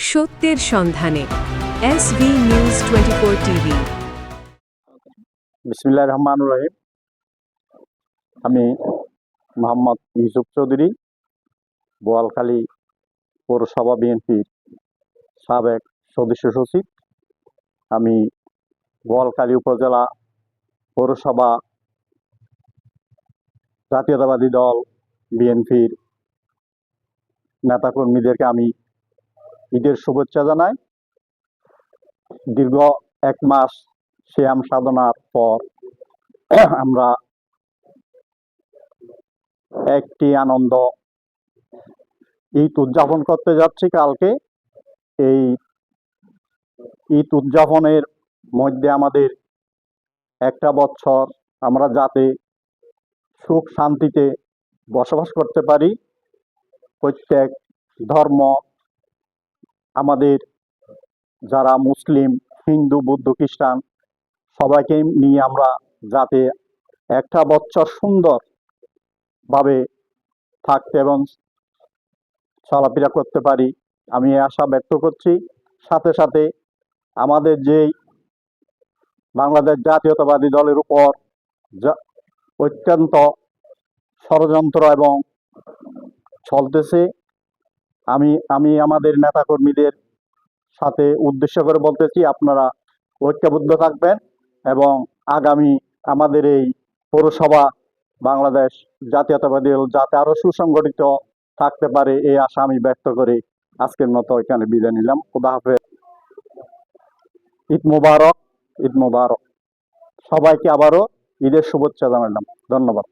সত্যের সন্ধানে SV news 24 TV. বিসমিল্লাহির রহমানির রহিম। আমি মোহাম্মদ ইউসুফ চৌধুরী, বোয়ালখালী পৌরসভা বিএনপির সাবেক সদস্য সচিব। আমি বোয়ালখালী উপজেলা পৌরসভা জাতীয়তাবাদী দল বিএনপির নেতাকর্মীদেরকে আমি ঈদের শুভেচ্ছা জানাই। দীর্ঘ 1 মাস সিয়াম সাধনার পর আমরা একটি আনন্দ ঈদ উদযাপন করতে যাচ্ছি কালকে। এই ঈদ উদযাপনের মধ্যে আমাদের একটা বছর আমরা যাতে সুখ শান্তিতে বসবাস করতে পারি, প্রত্যেক ধর্ম, আমাদের যারা মুসলিম, হিন্দু, বৌদ্ধ, খ্রিস্টান সবাইকে নিয়ে আমরা যাতে একটা বছর সুন্দরভাবে থাকতে এবং চলাফেরা করতে পারি, আমি এই আশা ব্যক্ত করছি। সাথে সাথে আমাদের যেই বাংলাদেশ জাতীয়তাবাদী দলের উপর অত্যন্ত ষড়যন্ত্র এবং চলতেছে, আমি আমাদের নেতাকর্মীদের সাথে উদ্দেশ্য করে বলতেছি, আপনারা ঐক্যবদ্ধ থাকবেন এবং আগামী আমাদের এই পৌরসভা বাংলাদেশ জাতীয়তাবাদী দল যাতে আরো সুসংগঠিত থাকতে পারে, এই আশা আমি ব্যক্ত করে আজকের মতো এখানে বিদায় নিলাম। খোদা হাফেজ। ঈদ মোবারক, ঈদ মোবারক। সবাইকে আবারও ঈদের শুভেচ্ছা জানালাম। ধন্যবাদ।